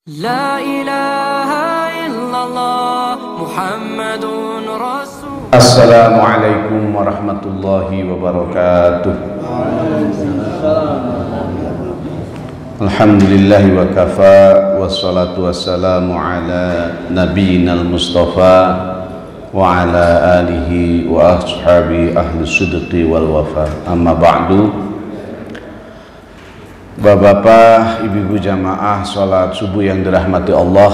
La ilaha illallah Muhammadun Rasul. Assalamualaikum warahmatullahi wabarakatuh. Alhamdulillahi wa kafa, wassalatu wassalamu ala nabiyyinal mustafa wa ala alihi wa ashabi ahli sidqi wal wafa. Amma ba'du. Bapak-bapak, ibu-ibu jamaah salat subuh yang dirahmati Allah,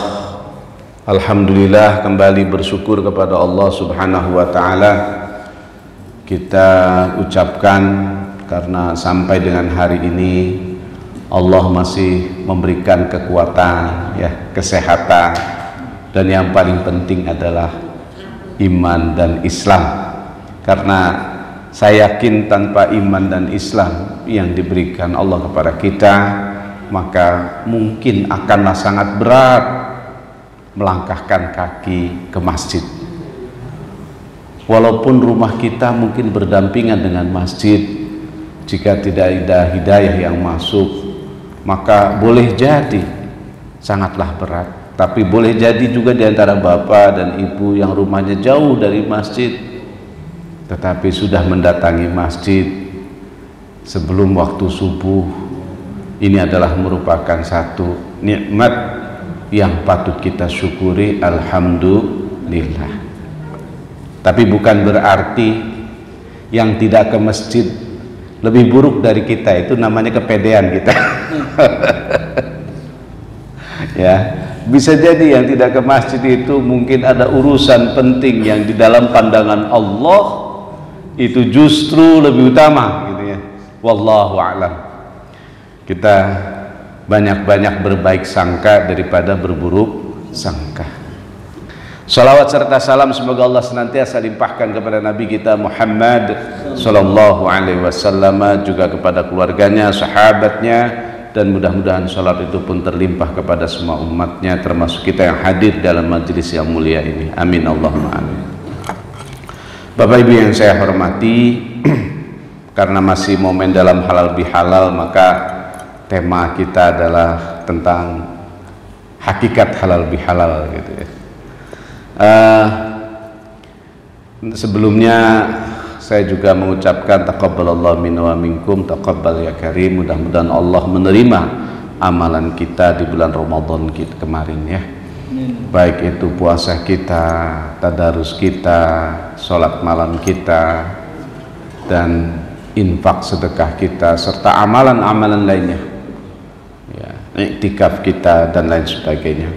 alhamdulillah kembali bersyukur kepada Allah Subhanahu wa taala. Kita ucapkan karena sampai dengan hari ini Allah masih memberikan kekuatan, kesehatan, dan yang paling penting adalah iman dan Islam. Karena saya yakin tanpa iman dan Islam yang diberikan Allah kepada kita, maka mungkin akanlah sangat berat melangkahkan kaki ke masjid. Walaupun rumah kita mungkin berdampingan dengan masjid, jika tidak ada hidayah yang masuk, maka boleh jadi sangatlah berat. Tapi boleh jadi juga di antara bapak dan ibu yang rumahnya jauh dari masjid, tetapi sudah mendatangi masjid sebelum waktu subuh. Ini adalah merupakan satu nikmat yang patut kita syukuri, alhamdulillah. Tapi bukan berarti yang tidak ke masjid lebih buruk dari kita, itu namanya kepedean kita. Ya, bisa jadi yang tidak ke masjid itu mungkin ada urusan penting yang di dalam pandangan Allah itu justru lebih utama, gitu ya. Wallahu a'lam. Kita banyak-banyak berbaik sangka daripada berburuk sangka. Salawat serta salam semoga Allah senantiasa limpahkan kepada Nabi kita Muhammad sallallahu alaihi wasallam, juga kepada keluarganya, sahabatnya, dan mudah-mudahan salat itu pun terlimpah kepada semua umatnya, termasuk kita yang hadir dalam majelis yang mulia ini. Amin Allahumma amin. Bapak Ibu yang saya hormati, karena masih momen dalam halal bihalal, maka tema kita adalah tentang hakikat halal bihalal, gitu ya. Sebelumnya saya juga mengucapkan taqabbalallahu minna wa minkum, taqabbal ya karim. Mudah-mudahan Allah menerima amalan kita di bulan Ramadan kita kemarin, ya. Baik itu puasa kita, tadarus kita, sholat malam kita, dan infak sedekah kita, serta amalan-amalan lainnya, ya, iktikaf kita dan lain sebagainya.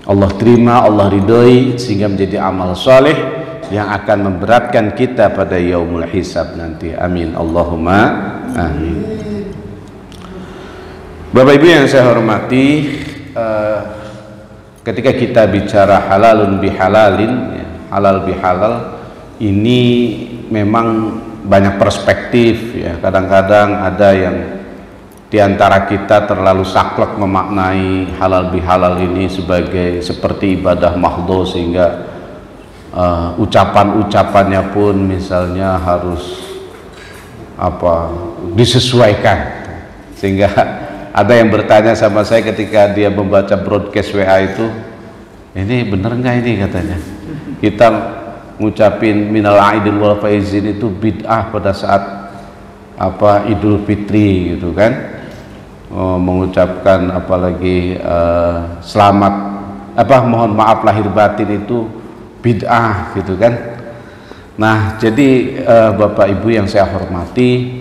Allah terima, Allah ridhoi, sehingga menjadi amal soleh yang akan memberatkan kita pada yaumul hisab nanti. Amin Allahumma amin. Bapak Ibu yang saya hormati, ketika kita bicara halalun bihalalin, ya, halal bihalal, ini memang banyak perspektif, ya. Kadang-kadang ada yang diantara kita terlalu saklek memaknai halal bihalal ini sebagai seperti ibadah mahdhu, sehingga ucapan-ucapannya pun misalnya harus disesuaikan, sehingga ada yang bertanya sama saya ketika dia membaca broadcast WA itu, ini bener nggak ini, katanya kita ngucapin minal aidin wal faizin itu bid'ah pada saat Idul Fitri, gitu kan. Mengucapkan apalagi selamat mohon maaf lahir batin itu bid'ah, gitu kan. Nah, jadi Bapak Ibu yang saya hormati,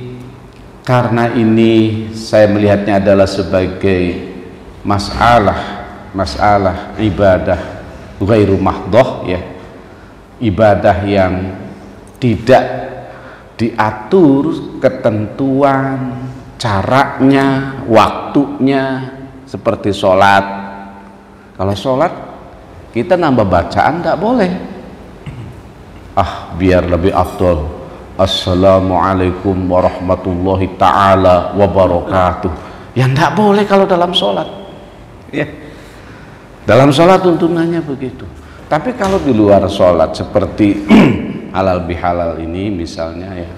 karena ini saya melihatnya adalah sebagai masalah ibadah ghairu mahdhah, ya, ibadah yang tidak diatur ketentuan caranya, waktunya, seperti sholat. Kalau sholat kita nambah bacaan tidak boleh, biar lebih afdol, assalamualaikum warahmatullahi ta'ala wabarakatuh, ya tidak boleh kalau dalam sholat, ya. Dalam sholat tuntunannya begitu. Tapi kalau di luar sholat seperti halal bihalal ini misalnya, ya,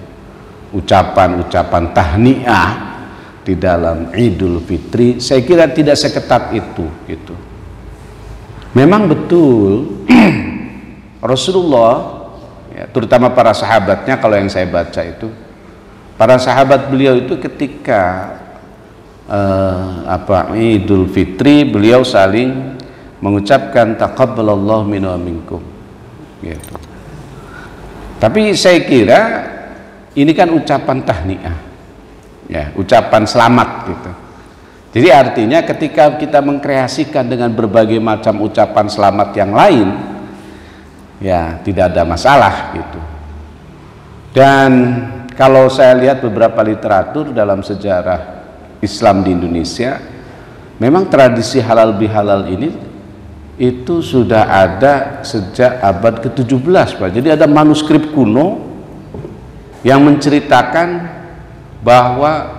ucapan-ucapan tahniah di dalam Idul Fitri, saya kira tidak seketat itu gitu. Memang betul Rasulullah ya, terutama para sahabatnya, kalau yang saya baca itu para sahabat beliau itu ketika Idul Fitri beliau saling mengucapkan taqabbalallahu minna wa minkum gitu. Tapi saya kira ini kan ucapan tahniah ya, ucapan selamat gitu. Jadi artinya ketika kita mengkreasikan dengan berbagai macam ucapan selamat yang lain ya tidak ada masalah gitu. Dan kalau saya lihat beberapa literatur dalam sejarah Islam di Indonesia, memang tradisi halal bihalal ini itu sudah ada sejak abad ke-17 Pak. Jadi ada manuskrip kuno yang menceritakan bahwa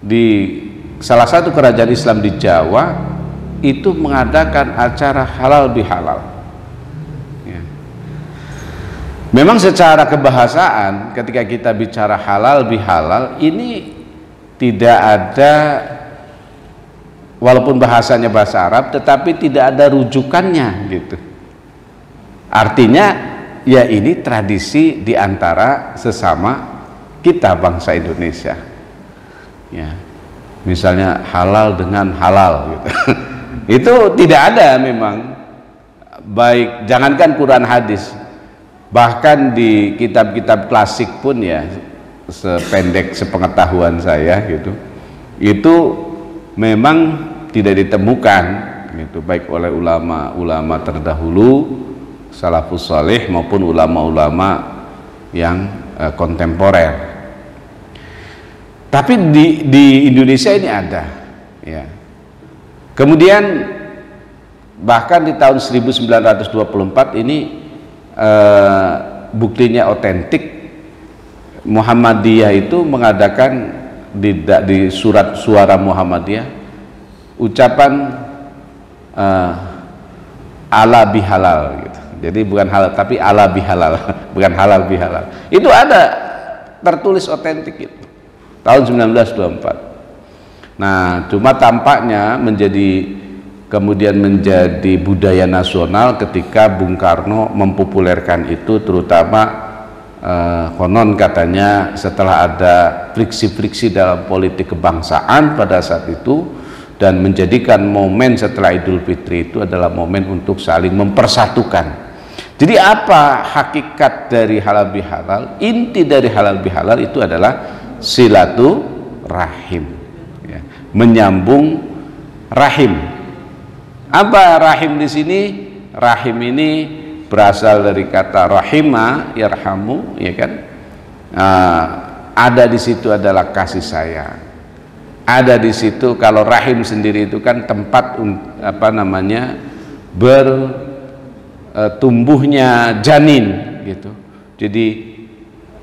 di salah satu kerajaan Islam di Jawa itu mengadakan acara halal bihalal. Memang secara kebahasaan ketika kita bicara halal bihalal ini tidak ada, walaupun bahasanya bahasa Arab tetapi tidak ada rujukannya gitu. Artinya ya ini tradisi di antara sesama kita bangsa Indonesia ya, misalnya halal dengan halal gitu. Itu tidak ada memang, baik jangankan Quran hadis, bahkan di kitab-kitab klasik pun ya, sependek sepengetahuan saya gitu, itu memang tidak ditemukan gitu, baik oleh ulama-ulama terdahulu salafus saleh maupun ulama-ulama yang kontemporer. Tapi di Indonesia ini ada ya. Kemudian bahkan di tahun 1924 ini buktinya otentik, Muhammadiyah itu mengadakan di surat suara Muhammadiyah ucapan ala bihalal gitu. Jadi bukan halal tapi ala bihalal, bukan halal bihalal. Itu ada tertulis otentik itu tahun 1924. Nah, cuma tampaknya kemudian menjadi budaya nasional ketika Bung Karno mempopulerkan itu, terutama konon katanya setelah ada friksi-friksi dalam politik kebangsaan pada saat itu, dan menjadikan momen setelah Idul Fitri itu adalah momen untuk saling mempersatukan. Jadi apa hakikat dari halal bihalal? Inti dari halal bihalal itu adalah silaturahim ya, menyambung rahim. Apa rahim di sini? Rahim ini berasal dari kata rahima, yarhamu, ya kan? Ada di situ adalah kasih sayang. Ada di situ, kalau rahim sendiri itu kan tempat bertumbuhnya janin gitu. Jadi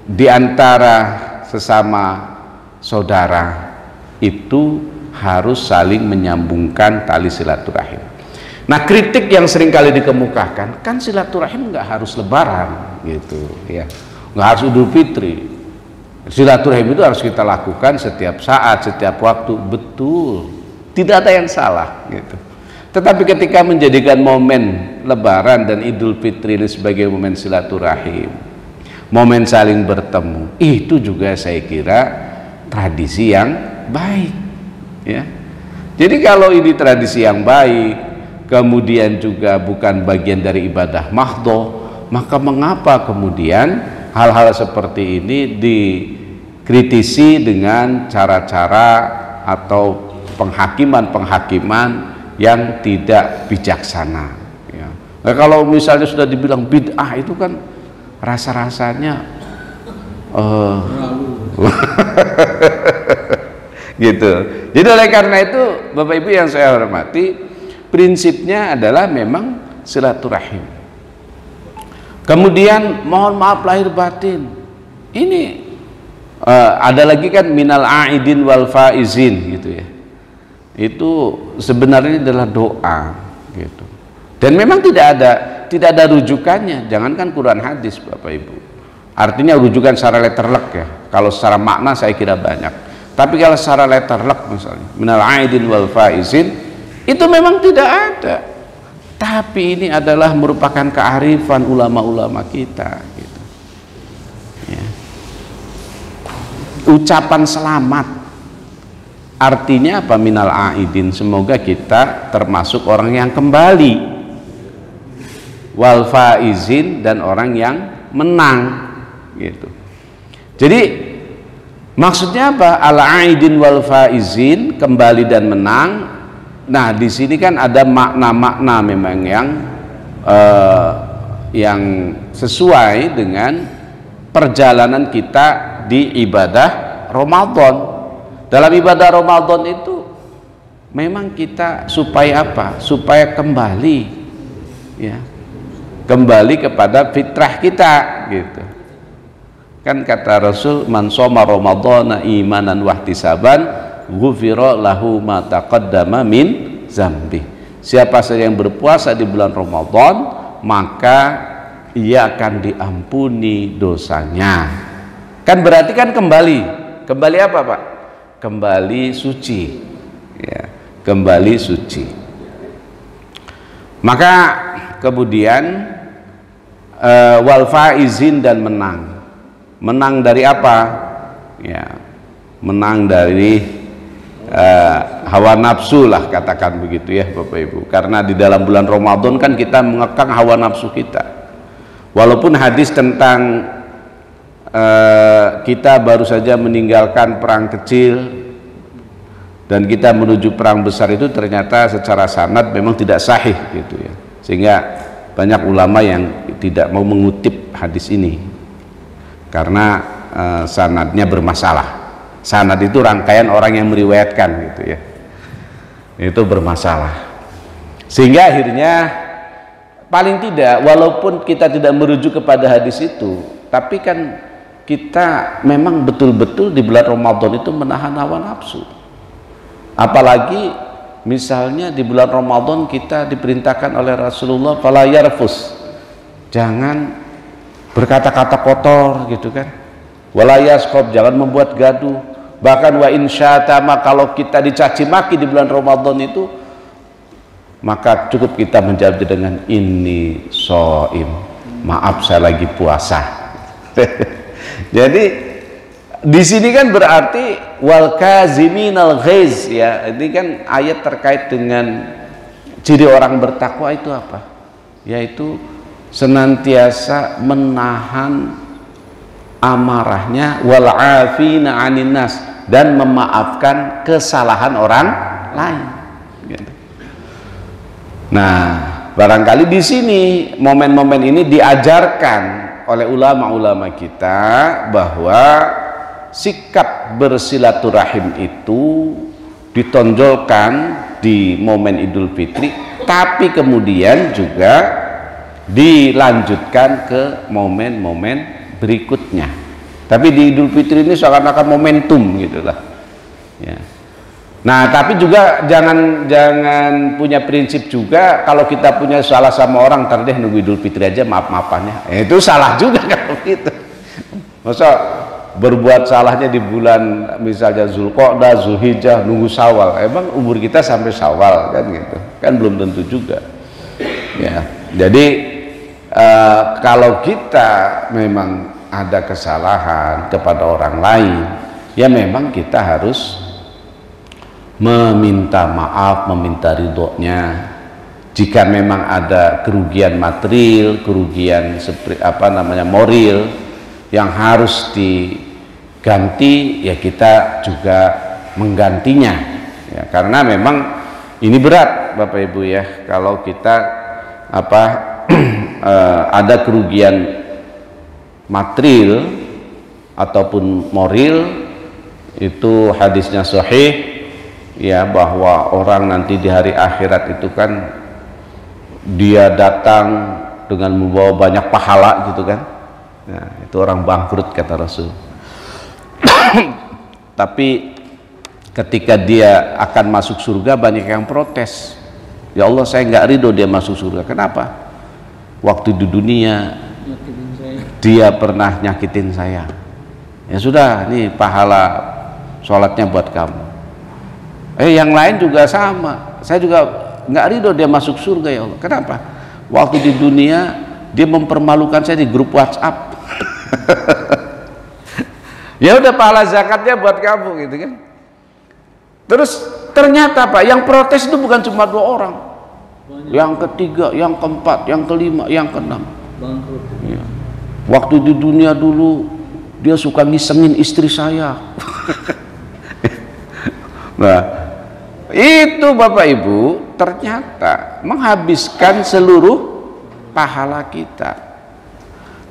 di antara sesama saudara itu harus saling menyambungkan tali silaturahim. Nah, kritik yang sering kali dikemukakan, kan silaturahim nggak harus lebaran gitu ya, nggak harus Idul Fitri. Silaturahim itu harus kita lakukan setiap saat, setiap waktu. Betul, tidak ada yang salah gitu. Tetapi ketika menjadikan momen lebaran dan Idul Fitri sebagai momen silaturahim, momen saling bertemu, itu juga saya kira tradisi yang baik ya. Jadi kalau ini tradisi yang baik, kemudian juga bukan bagian dari ibadah mahdhoh, maka mengapa kemudian hal-hal seperti ini dikritisi dengan cara-cara atau penghakiman yang tidak bijaksana ya. Nah, kalau misalnya sudah dibilang bid'ah itu kan rasa-rasanya gitu. Jadi oleh karena itu Bapak Ibu yang saya hormati, prinsipnya adalah memang silaturahim. Kemudian mohon maaf lahir batin. Ini ada lagi kan minal aidin wal faizin gitu ya. Itu sebenarnya adalah doa gitu. Dan memang tidak ada rujukannya. Jangankan Quran hadis Bapak Ibu. Artinya rujukan secara letterlek ya. Kalau secara makna saya kira banyak. Tapi kalau secara letterlek misalnya minal aidin wal faizin, itu memang tidak ada. Tapi ini adalah merupakan kearifan ulama-ulama kita gitu. Ya. Ucapan selamat artinya apa? Minal aidin, semoga kita termasuk orang yang kembali, wal faizin, dan orang yang menang gitu. Jadi maksudnya apa? Al aidin wal faizin, kembali dan menang. Nah, di sini kan ada makna-makna memang yang sesuai dengan perjalanan kita di ibadah Ramadan. Dalam ibadah Ramadan itu memang kita supaya apa? Supaya kembali, ya, kembali kepada fitrah kita, gitu. Kan kata Rasul, man shoma ramadhana imanan wahtisaban ghufira lahu ma taqaddama min zambi. Siapa saja yang berpuasa di bulan Ramadan, maka ia akan diampuni dosanya. Kan berarti kan kembali apa Pak? Kembali suci, ya, kembali suci. Maka kemudian wal faizin, dan menang dari apa? Ya, menang dari hawa nafsu lah, katakan begitu ya Bapak Ibu. Karena di dalam bulan Ramadan kan kita mengekang hawa nafsu kita. Walaupun hadis tentang kita baru saja meninggalkan perang kecil dan kita menuju perang besar, itu ternyata secara sanad memang tidak sahih gitu ya. Sehingga banyak ulama yang tidak mau mengutip hadis ini karena sanadnya bermasalah. Sanad itu rangkaian orang yang meriwayatkan gitu ya, itu bermasalah. Sehingga akhirnya paling tidak, walaupun kita tidak merujuk kepada hadis itu, tapi kan kita memang betul-betul di bulan Ramadan itu menahan hawa nafsu. Apalagi misalnya di bulan Ramadan kita diperintahkan oleh Rasulullah fala yarfus, jangan berkata-kata kotor gitu kan, wala yaskhab, jangan membuat gaduh. Bahkan wa insyatama, kalau kita dicaci maki di bulan Ramadan itu, maka cukup kita menjawab dengan ini shaim, maaf saya lagi puasa. Jadi di sini kan berarti wal kaziminal ghaiz, ya. Ini kan ayat terkait dengan ciri orang bertakwa itu apa? Yaitu senantiasa menahan amarahnya, wal afina 'anin nas, dan memaafkan kesalahan orang lain. Nah, barangkali di sini momen-momen ini diajarkan oleh ulama-ulama kita bahwa sikap bersilaturahim itu ditonjolkan di momen Idul Fitri, tapi kemudian juga dilanjutkan ke momen-momen berikutnya. Tapi di Idul Fitri ini seakan-akan momentum gitulah. Ya. Nah, tapi juga jangan punya prinsip juga kalau kita punya salah sama orang, ntar deh nunggu Idul Fitri aja maaf-maafannya. Itu salah juga kalau gitu. Masa berbuat salahnya di bulan misalnya Zulqa'dah, Zulhijjah, nunggu Syawal. Emang umur kita sampai Syawal kan gitu? Kan belum tentu juga. Ya. Jadi kalau kita memang ada kesalahan kepada orang lain, ya memang kita harus meminta maaf, meminta ridhonya. Jika memang ada kerugian material, kerugian moral yang harus diganti, ya kita juga menggantinya. Ya, karena memang ini berat Bapak Ibu ya, kalau kita ada kerugian material ataupun moral, itu hadisnya sahih ya, bahwa orang nanti di hari akhirat itu kan dia datang dengan membawa banyak pahala gitu kan. Nah, itu orang bangkrut kata Rasul. Tapi ketika dia akan masuk surga, banyak yang protes, ya Allah saya nggak ridho dia masuk surga. Kenapa? Waktu di dunia dia pernah nyakitin saya. Ya sudah, nih pahala sholatnya buat kamu. Yang lain juga sama, saya juga nggak ridho dia masuk surga ya Allah. Kenapa? Waktu di dunia dia mempermalukan saya di grup WhatsApp. Ya udah, pahala zakatnya buat kamu gitu kan. Terus ternyata Pak, yang protes itu bukan cuma 2 orang, yang ketiga, yang keempat, yang kelima, yang keenam. Ya. Waktu di dunia dulu dia suka ngisengin istri saya. Nah, itu Bapak Ibu ternyata menghabiskan seluruh pahala kita.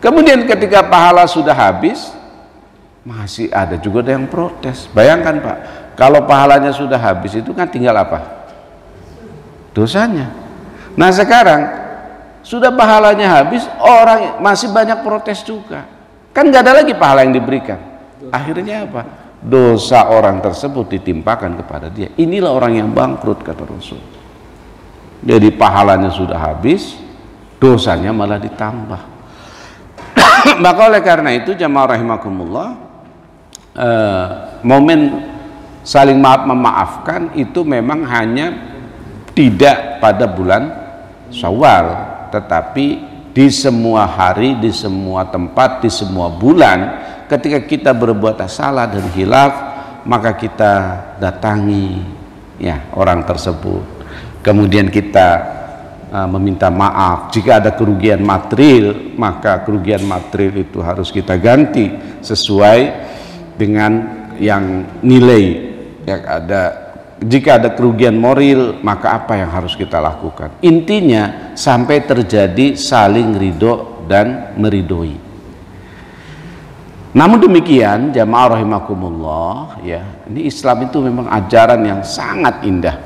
Kemudian ketika pahala sudah habis, masih ada juga yang protes. Bayangkan Pak, kalau pahalanya sudah habis itu kan tinggal apa? Dosanya. Nah sekarang sudah pahalanya habis, orang masih banyak protes juga. Kan nggak ada lagi pahala yang diberikan. Akhirnya apa? Dosa orang tersebut ditimpakan kepada dia. Inilah orang yang bangkrut, kata Rasul. Jadi pahalanya sudah habis, dosanya malah ditambah. Maka oleh karena itu jamaah rahimakumullah, momen saling maaf memaafkan itu memang hanya tidak pada bulan Syawal, tetapi di semua hari, di semua tempat, di semua bulan. Ketika kita berbuat salah dan khilaf, maka kita datangi ya orang tersebut, kemudian kita meminta maaf. Jika ada kerugian material, maka kerugian material itu harus kita ganti sesuai dengan yang nilai yang ada. Jika ada kerugian moral, maka apa yang harus kita lakukan? Intinya sampai terjadi saling ridho dan meridoi. Namun demikian jamaah rahimakumullah, ya, ini Islam itu memang ajaran yang sangat indah.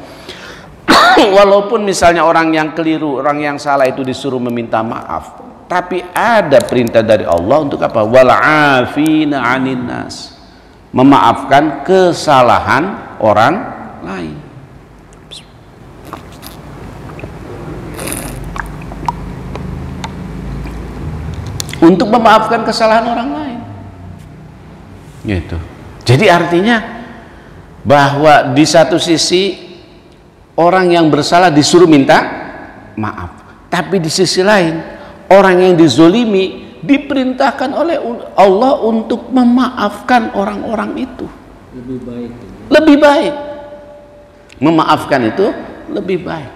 Walaupun misalnya orang yang keliru, orang yang salah itu disuruh meminta maaf, tapi ada perintah dari Allah untuk apa? Wal 'afina 'anin nas, memaafkan kesalahan orang lain. Untuk memaafkan kesalahan orang lain. Gitu. Jadi artinya bahwa di satu sisi orang yang bersalah disuruh minta maaf, tapi di sisi lain orang yang dizolimi diperintahkan oleh Allah untuk memaafkan orang-orang itu. Lebih baik. Lebih baik. Memaafkan itu lebih baik.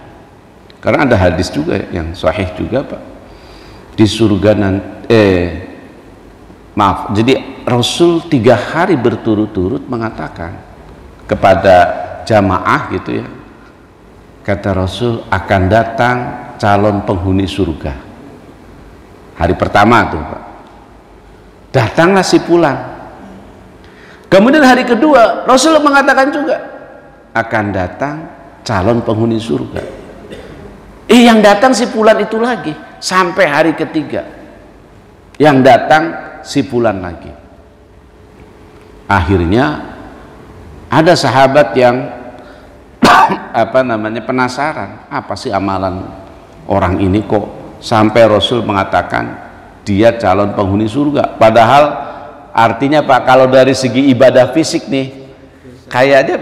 Karena ada hadis juga yang sahih juga Pak. Di surga maaf. Jadi Rasul 3 hari berturut-turut mengatakan kepada jamaah gitu ya. Kata Rasul, akan datang calon penghuni surga. Hari pertama tuh Pak, datanglah si fulan. Kemudian hari kedua Rasul mengatakan juga akan datang calon penghuni surga. Yang datang si fulan itu lagi. Sampai hari ketiga yang datang si fulan lagi. Akhirnya ada sahabat yang penasaran, apa sih amalan orang ini kok sampai Rasul mengatakan dia calon penghuni surga. Padahal artinya Pak, kalau dari segi ibadah fisik nih kayaknya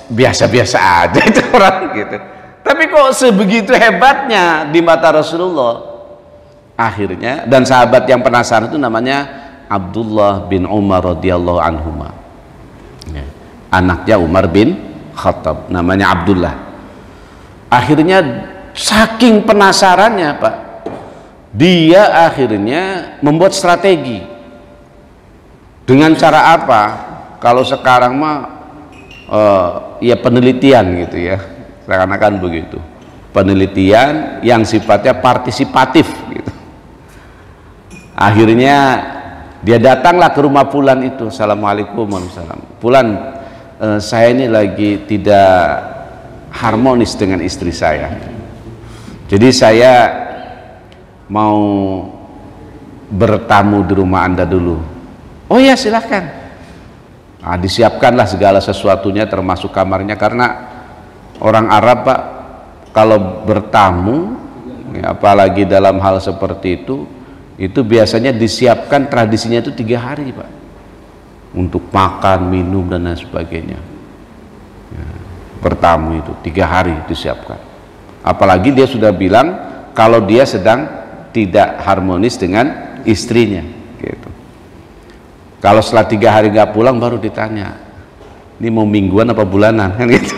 biasa-biasa aja itu orang gitu, tapi kok sebegitu hebatnya di mata Rasulullah. Akhirnya, dan sahabat yang penasaran itu namanya Abdullah bin Umar radhiyallahu anhuma, anaknya Umar bin Khattab, namanya Abdullah. Akhirnya saking penasarannya Pak, dia akhirnya membuat strategi. Dengan cara apa? Kalau sekarang mah ya penelitian gitu ya, seakan-akan begitu, penelitian yang sifatnya partisipatif gitu. Akhirnya dia datanglah ke rumah fulan itu. Assalamualaikum warahmatullahi wabarakatuh. Fulan, saya ini lagi tidak harmonis dengan istri saya, jadi saya mau bertamu di rumah Anda dulu. Oh ya silahkan. Nah, disiapkanlah segala sesuatunya termasuk kamarnya, karena orang Arab Pak kalau bertamu ya, apalagi dalam hal seperti itu biasanya disiapkan, tradisinya itu 3 hari Pak. untuk makan, minum dan lain sebagainya. Ya, bertamu itu 3 hari disiapkan. Apalagi dia sudah bilang kalau dia sedang tidak harmonis dengan istrinya gitu. Kalau setelah 3 hari nggak pulang baru ditanya, ini mau mingguan apa bulanan kan gitu.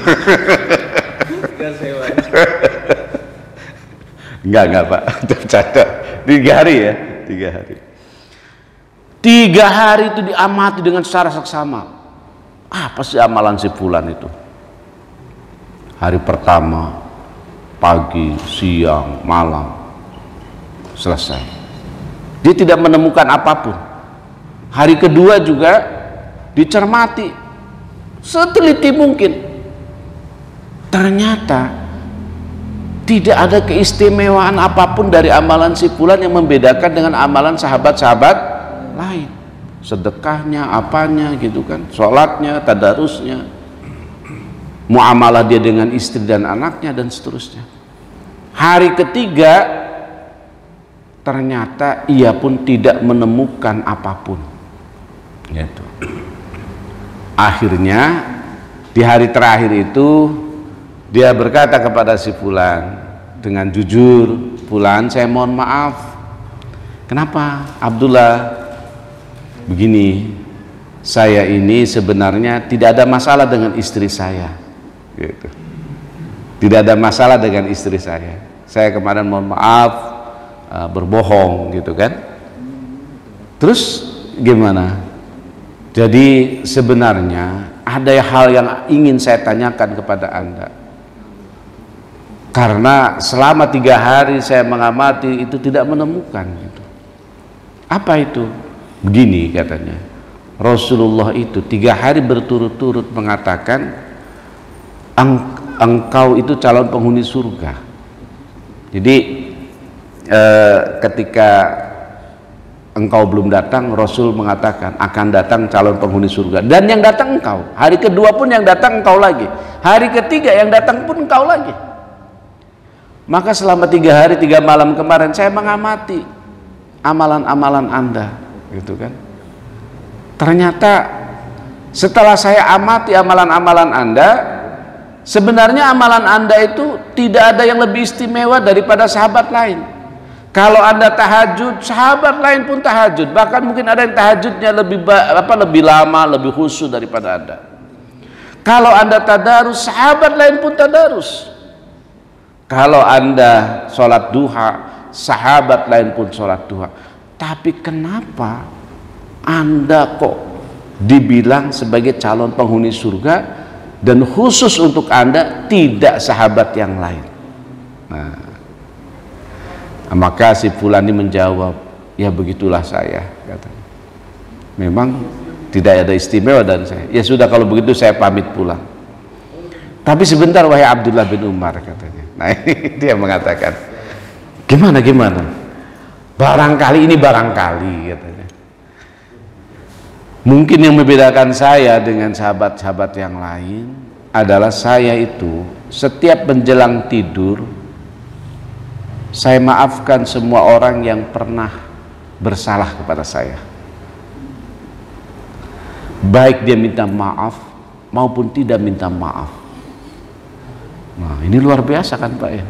Enggak Pak, bercanda. 3 hari ya, 3 hari. 3 hari itu diamati dengan secara seksama. Apa sih amalan si fulan itu? Hari pertama, pagi, siang, malam, selesai. Dia tidak menemukan apapun. Hari kedua juga dicermati seteliti mungkin. Ternyata tidak ada keistimewaan apapun dari amalan si fulan yang membedakan dengan amalan sahabat-sahabat lain. Sedekahnya, apanya gitu kan, sholatnya, tadarusnya, muamalah dia dengan istri dan anaknya dan seterusnya. Hari ketiga ternyata ia pun tidak menemukan apapun gitu. Akhirnya di hari terakhir itu dia berkata kepada si fulan dengan jujur, "Fulan, saya mohon maaf. Kenapa Abdullah? Begini, saya ini sebenarnya tidak ada masalah dengan istri saya gitu. Tidak ada masalah dengan istri saya. Saya kemarin mohon maaf berbohong gitu kan." Terus gimana? Jadi sebenarnya ada hal yang ingin saya tanyakan kepada Anda, karena selama 3 hari saya mengamati itu tidak menemukan gitu. Apa itu? Begini katanya, Rasulullah itu 3 hari berturut-turut mengatakan engkau itu calon penghuni surga. Jadi ketika engkau belum datang, Rasul mengatakan akan datang calon penghuni surga, dan yang datang engkau. Hari kedua pun yang datang engkau lagi, hari ketiga yang datang pun engkau lagi. Maka selama 3 hari 3 malam kemarin saya mengamati amalan-amalan Anda gitu kan. Ternyata setelah saya amati amalan-amalan Anda, sebenarnya amalan Anda itu tidak ada yang lebih istimewa daripada sahabat lain. Kalau Anda tahajud, sahabat lain pun tahajud, bahkan mungkin ada yang tahajudnya lebih lama, lebih khusyuk daripada Anda. Kalau Anda tadarus, sahabat lain pun tadarus. Kalau Anda sholat duha, sahabat lain pun sholat duha. Tapi kenapa Anda kok dibilang sebagai calon penghuni surga, dan khusus untuk Anda tidak sahabat yang lain? Nah, maka si fulan ini menjawab, ya begitulah saya, katanya. Memang tidak ada istimewa dan saya. Ya sudah, kalau begitu saya pamit pulang. Tapi sebentar wahai Abdullah bin Umar, katanya. Nah, ini dia mengatakan, gimana? Barangkali ini barangkali, katanya. Mungkin yang membedakan saya dengan sahabat-sahabat yang lain adalah saya itu setiap menjelang tidur, saya maafkan semua orang yang pernah bersalah kepada saya, baik dia minta maaf maupun tidak minta maaf. Nah, ini luar biasa kan Pak ya,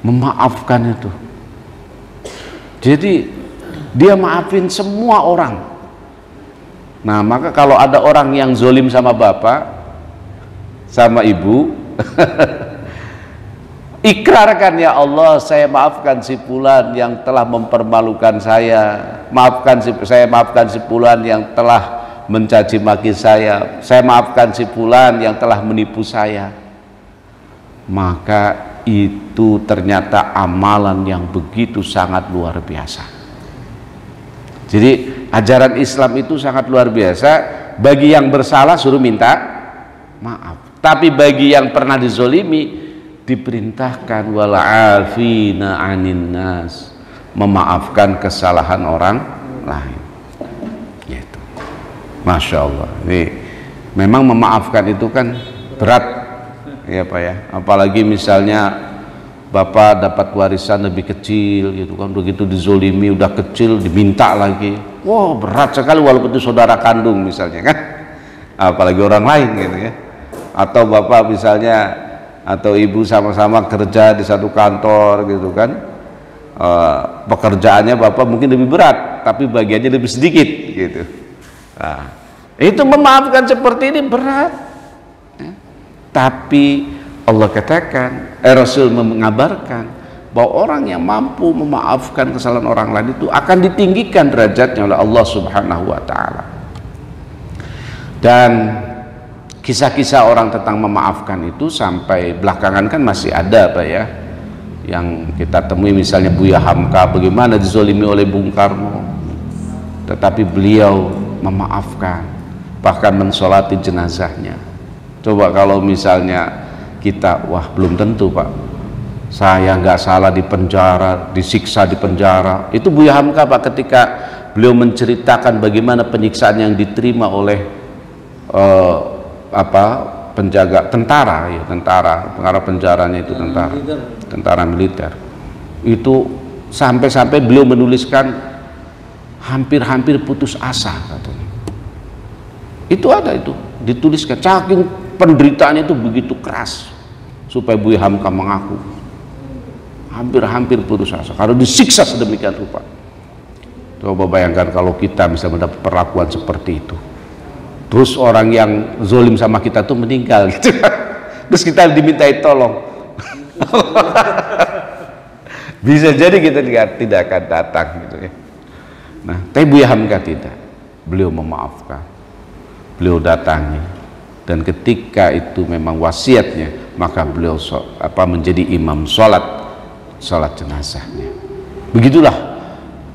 memaafkan itu. Jadi dia maafin semua orang. Nah, maka kalau ada orang yang zolim sama bapak, sama ibu, ikrarkan, ya Allah, saya maafkan si fulan yang telah mempermalukan saya, saya maafkan si fulan yang telah mencaci maki saya maafkan si fulan yang telah menipu saya. Maka itu ternyata amalan yang begitu sangat luar biasa. Jadi ajaran Islam itu sangat luar biasa. Bagi yang bersalah suruh minta maaf, tapi bagi yang pernah dizolimi diperintahkan wal'afina 'anin nas, memaafkan kesalahan orang lain. Gitu. Masya Allah. Ini memang memaafkan itu kan berat ya Pak ya, apalagi misalnya bapak dapat warisan lebih kecil gitu kan, begitu dizolimi udah kecil diminta lagi, wah berat sekali walaupun itu saudara kandung misalnya kan, apalagi orang lain gitu ya. Atau bapak misalnya atau ibu sama-sama kerja di satu kantor gitu kan, pekerjaannya bapak mungkin lebih berat tapi bagiannya lebih sedikit gitu. Nah, itu memaafkan seperti ini berat ya. Tapi Allah katakan, Rasul mengabarkan bahwa orang yang mampu memaafkan kesalahan orang lain itu akan ditinggikan derajatnya oleh Allah Subhanahu wa taala. Dan kisah-kisah orang tentang memaafkan itu sampai belakangan kan masih ada Pak ya. Yang kita temui misalnya Buya Hamka, bagaimana dizolimi oleh Bung Karno, tetapi beliau memaafkan, bahkan mensolati jenazahnya. Coba kalau misalnya kita, wah belum tentu Pak, saya nggak salah di penjara, disiksa di penjara. Itu Buya Hamka Pak, ketika beliau menceritakan bagaimana penyiksaan yang diterima oleh penjaga tentara ya, pengarah penjaranya itu tentara militer. Itu sampai-sampai beliau menuliskan hampir-hampir putus asa katanya. Itu ada itu dituliskan, saking penderitaannya itu begitu keras supaya Buya Hamka mengaku hampir-hampir putus asa kalau disiksa sedemikian rupa. Coba bayangkan kalau kita bisa mendapat perlakuan seperti itu, terus orang yang zolim sama kita tuh meninggal gitu. Terus kita dimintai tolong. Bisa jadi kita tidak akan datang gitu ya. Nah, tapi Buya Hamka tidak, beliau memaafkan, beliau datangi, dan ketika itu memang wasiatnya, maka beliau menjadi imam sholat jenazahnya. Begitulah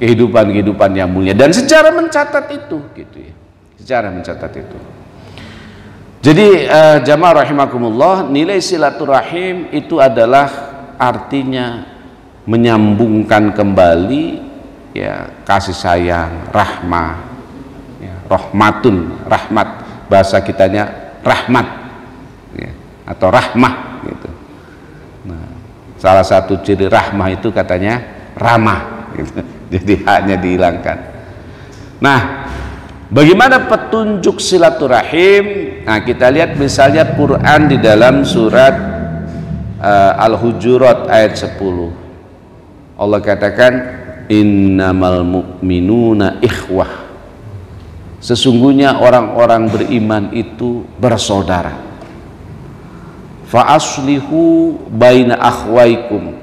kehidupan yang mulia, dan secara mencatat itu gitu ya, secara mencatat itu. Jadi jamaah rahimakumullah, nilai silaturahim itu adalah artinya menyambungkan kembali ya kasih sayang, rahmah ya, rahmat bahasa kitanya rahmat ya, atau rahmah gitu. Nah, salah satu ciri rahmah itu katanya ramah gitu. Jadi haknya dihilangkan. Nah, bagaimana petunjuk silaturahim? Nah, kita lihat misalnya Quran di dalam surat Al-Hujurat ayat 10. Allah katakan, innamal mu'minuna ikhwah. Sesungguhnya orang-orang beriman itu bersaudara. Fa aslihu baina akhwaikum,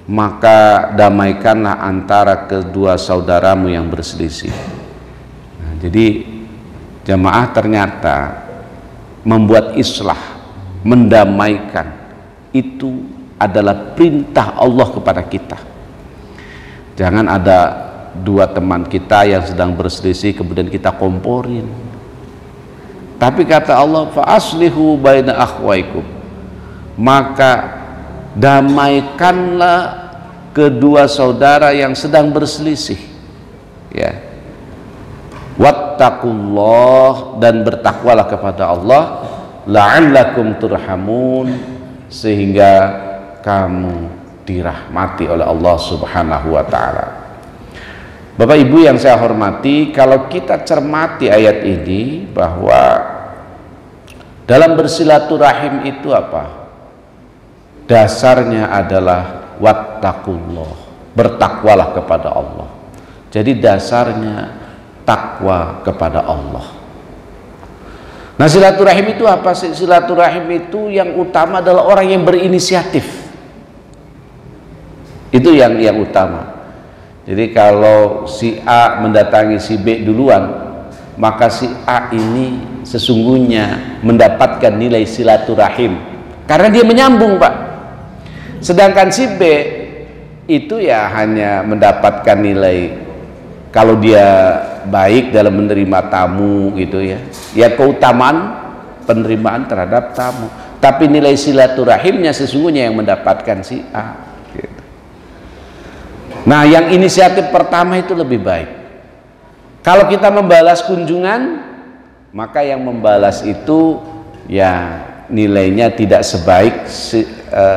maka damaikanlah antara kedua saudaramu yang berselisih. Nah, jadi jamaah ternyata membuat islah, mendamaikan itu adalah perintah Allah kepada kita. Jangan ada dua teman kita yang sedang berselisih kemudian kita komporin. Tapi kata Allah, fa aslihu baina akhwaikum, maka damaikanlah kedua saudara yang sedang berselisih ya. Wattaqullah, dan bertakwalah kepada Allah, la'allakum turhamun, sehingga kamu dirahmati oleh Allah Subhanahu wa ta'ala. Bapak Ibu yang saya hormati, kalau kita cermati ayat ini, bahwa dalam bersilaturahim itu apa? Dasarnya adalah wattaqullah, bertakwalah kepada Allah. Jadi dasarnya takwa kepada Allah. Nah, silaturahim itu apa sih? Silaturahim itu yang utama adalah orang yang berinisiatif. Itu yang utama. Jadi kalau si A mendatangi si B duluan, maka si A ini sesungguhnya mendapatkan nilai silaturahim karena dia menyambung, Pak. Sedangkan si B itu ya hanya mendapatkan nilai kalau dia baik dalam menerima tamu gitu ya, ya keutamaan penerimaan terhadap tamu. Tapi nilai silaturahimnya sesungguhnya yang mendapatkan si A gitu. Nah, yang inisiatif pertama itu lebih baik. Kalau kita membalas kunjungan, maka yang membalas itu ya nilainya tidak sebaik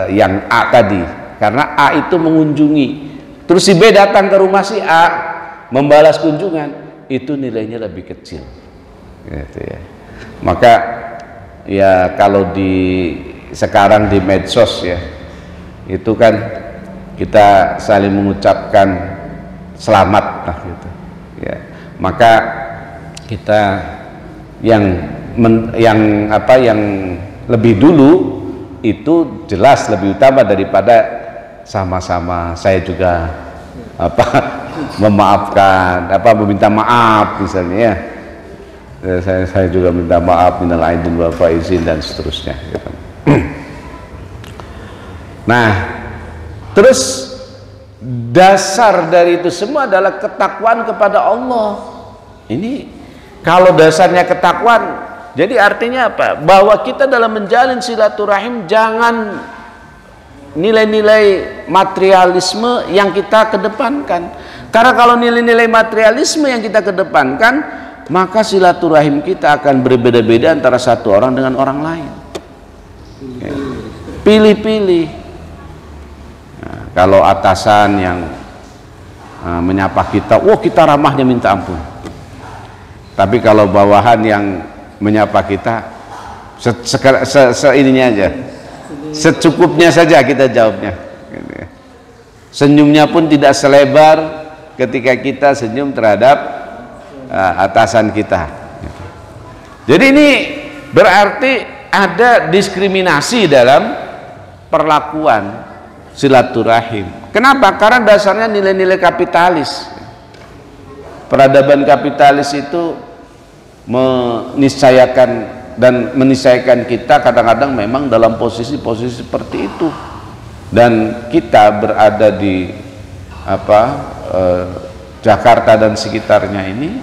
yang A tadi. karena A itu mengunjungi, terus si B datang ke rumah si A membalas kunjungan, itu nilainya lebih kecil gitu ya. Maka ya kalau sekarang di medsos ya, itu kan kita saling mengucapkan selamat lah gitu ya. Maka kita yang lebih dulu itu jelas lebih utama daripada sama-sama saya juga memaafkan, meminta maaf misalnya ya. Saya juga minta maaf minal aidin wal faizin dan seterusnya gitu. Nah, terus dasar dari itu semua adalah ketakwaan kepada Allah. Ini kalau dasarnya ketakwaan, jadi artinya apa? Bahwa kita dalam menjalin silaturahim jangan nilai-nilai materialisme yang kita kedepankan. Karena kalau nilai-nilai materialisme yang kita kedepankan, maka silaturahim kita akan berbeda-beda antara satu orang dengan orang lain. Pilih-pilih. Nah, kalau atasan yang menyapa kita, wah kita ramahnya minta ampun. Tapi kalau bawahan yang menyapa kita, seininya aja, secukupnya saja kita jawabnya. Senyumnya pun tidak selebar ketika kita senyum terhadap atasan kita. Jadi ini berarti ada diskriminasi dalam perlakuan silaturahim. Kenapa? Karena dasarnya nilai-nilai kapitalis. Peradaban kapitalis itu meniscayakan dan meniscayakan kita kadang-kadang memang dalam posisi-posisi seperti itu. Dan kita berada di Jakarta dan sekitarnya ini,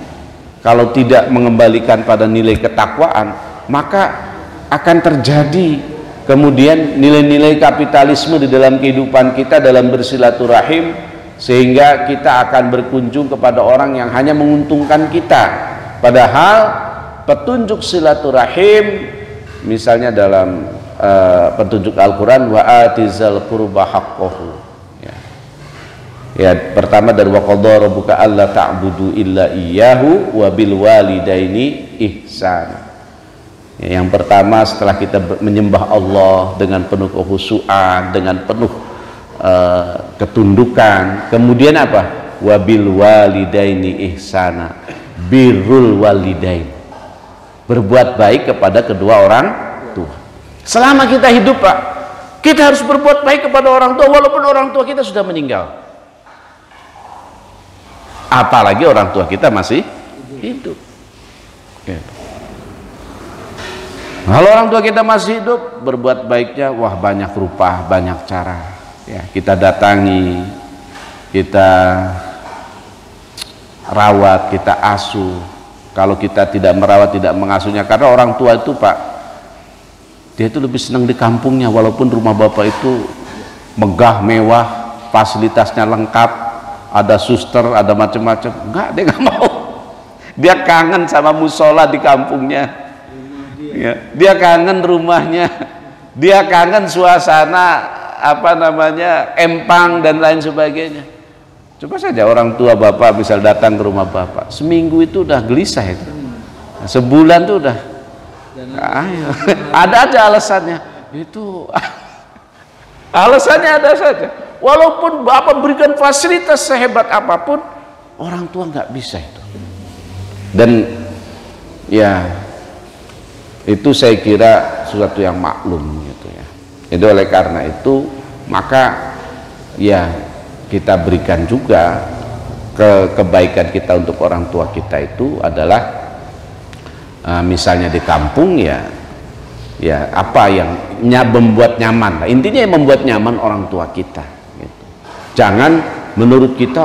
kalau tidak mengembalikan pada nilai ketakwaan, maka akan terjadi kemudian nilai-nilai kapitalisme di dalam kehidupan kita dalam bersilaturahim, sehingga kita akan berkunjung kepada orang yang hanya menguntungkan kita. Padahal petunjuk silaturahim misalnya dalam petunjuk Al-Quran, wa atizal qurba haqqahu. Ya, pertama dari wa qadha rabbuka alla ta'budu illa iyyahu wa bil walidaini ihsana. Ya, yang pertama setelah kita menyembah Allah dengan penuh kekhusyuan, dengan penuh ketundukan, kemudian apa? Wa bil walidaini ihsana, birrul walidain, berbuat baik kepada kedua orang tua. Selama kita hidup, Pak, kita harus berbuat baik kepada orang tua walaupun orang tua kita sudah meninggal. Apalagi orang tua kita masih hidup. Kalau orang tua kita masih hidup, berbuat baiknya wah banyak rupa, banyak cara. Ya, kita datangi, kita rawat, kita asuh. Kalau kita tidak merawat, tidak mengasuhnya, karena orang tua itu, Pak, dia itu lebih senang di kampungnya, walaupun rumah bapak itu megah, mewah, fasilitasnya lengkap, ada suster, ada macam-macam. Enggak, dia nggak mau. Dia kangen sama musola di kampungnya. Ya, dia kangen rumahnya. Dia kangen suasana empang dan lain sebagainya. Coba saja orang tua bapak misal datang ke rumah bapak, seminggu itu udah gelisah itu. Sebulan tuh udah. Ayo. Ada aja alasannya. Itu alasannya ada saja. Walaupun bapak berikan fasilitas sehebat apapun, orang tua nggak bisa itu. Dan ya itu saya kira sesuatu yang maklum gitu ya. Jadi oleh karena itu maka ya kita berikan juga kebaikan kita untuk orang tua kita itu adalah misalnya di kampung ya apa yang membuat nyaman. Intinya yang membuat nyaman orang tua kita. Jangan menurut kita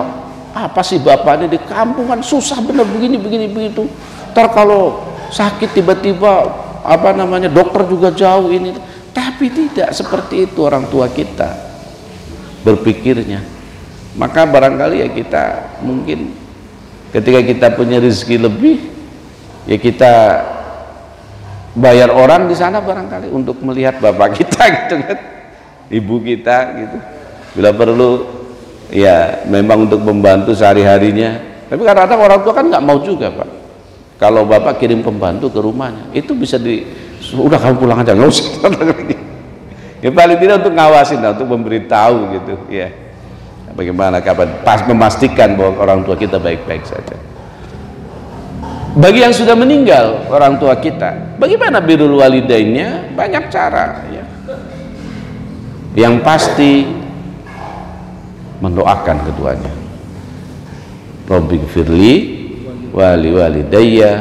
apa sih bapak ini di kampung kan susah bener begini begitu. Ntar kalau sakit tiba-tiba dokter juga jauh ini. Tapi tidak seperti itu orang tua kita berpikirnya. Maka barangkali ya kita mungkin ketika kita punya rezeki lebih, ya kita bayar orang di sana barangkali untuk melihat bapak kita gitu kan, ibu kita gitu. bila perlu ya memang untuk membantu sehari-harinya. Tapi kadang-kadang orang tua kan nggak mau juga Pak, kalau bapak kirim pembantu ke rumahnya itu bisa udah kamu pulang aja, nggak usah lagi. Ya paling tidak untuk ngawasin, untuk memberitahu gitu ya, bagaimana kapan memastikan bahwa orang tua kita baik-baik saja. Bagi yang sudah meninggal orang tua kita, bagaimana birrul walidainnya? Banyak cara ya. Yang pasti mendoakan keduanya. Rabbighfirli wali walidayya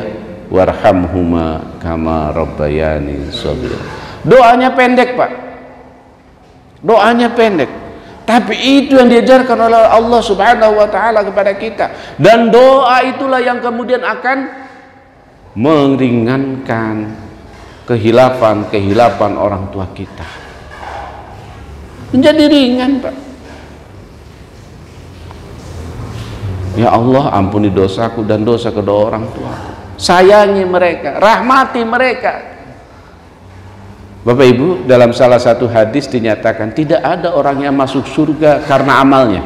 warhamhuma kama rabbayani shaghira. Doanya pendek Pak, doanya pendek, tapi itu yang diajarkan oleh Allah Subhanahu wa Ta'ala kepada kita, dan doa itulah yang kemudian akan meringankan kehilapan orang tua kita, menjadi ringan Pak. Ya Allah, ampuni dosaku dan dosa kedua orang tua, sayangi mereka, rahmati mereka. Bapak Ibu, dalam salah satu hadis dinyatakan tidak ada orang yang masuk surga karena amalnya.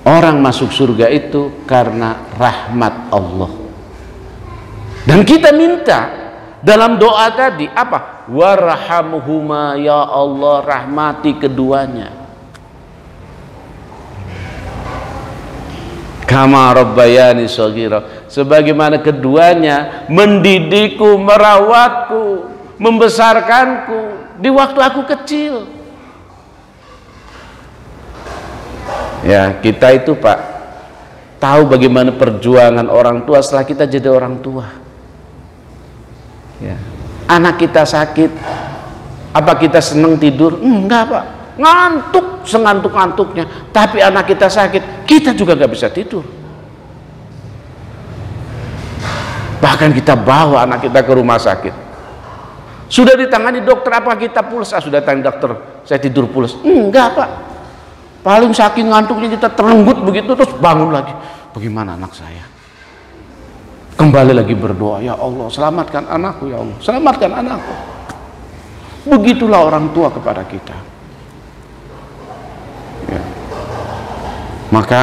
Orang masuk surga itu karena rahmat Allah. Dan kita minta dalam doa tadi apa? Warhamhuma, ya Allah rahmati keduanya. Kama rabbayani shaghira, sebagaimana keduanya mendidikku, merawatku, membesarkanku di waktu aku kecil. Ya, kita itu Pak tahu bagaimana perjuangan orang tua setelah kita jadi orang tua. Ya. Anak kita sakit, apa kita senang tidur? Enggak Pak, ngantuk sengantuk-ngantuknya. Tapi anak kita sakit, kita juga nggak bisa tidur. Bahkan kita bawa anak kita ke rumah sakit, sudah ditangani dokter, apa kita pulas? Sudah tanya dokter, saya tidur pulas. Enggak Pak, paling saking ngantuknya kita terlenggut begitu, terus bangun lagi. Bagaimana anak saya? Kembali lagi berdoa, ya Allah selamatkan anakku, ya Allah selamatkan anakku. Begitulah orang tua kepada kita ya. Maka